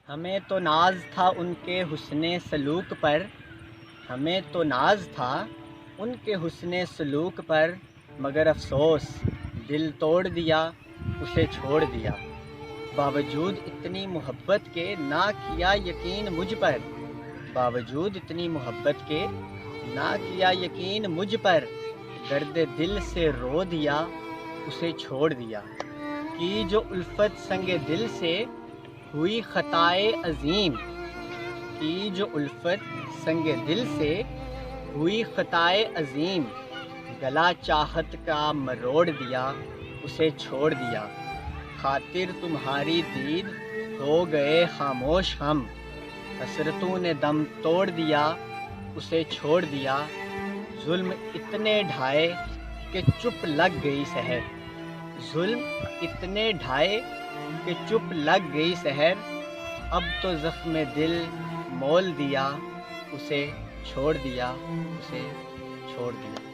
ہمیں تو ناز تھا ان کے حسن سلوک پر، ہمیں تو ناز تھا ان کے حسن سلوک پر، مگر افسوس دل توڑ دیا اسے چھوڑ دیا۔ باوجود اتنی محبت کے نہ کیا یقین مجھ پر، باوجود اتنی محبت کے نہ کیا یقین مجھ پر، درد دل سے رو دیا اسے چھوڑ دیا۔ کی جو الفت سنگ دل سے ہوئی خطائے عظیم، کی جو الفت سنگ دل سے ہوئی خطائے عظیم، گلا چاہت کا مروڑ دیا اسے چھوڑ دیا۔ خاطر تمہاری دید ہو گئے خاموش ہم، حسرتوں نے دم توڑ دیا اسے چھوڑ دیا۔ ظلم اتنے ڈھائے کہ چپ لگ گئی سحر، ظلم اتنے ڈھائے کہ چپ لگ گئی سحر، اب تو زخم دل مول دیا اسے چھوڑ دیا، اسے چھوڑ دیا۔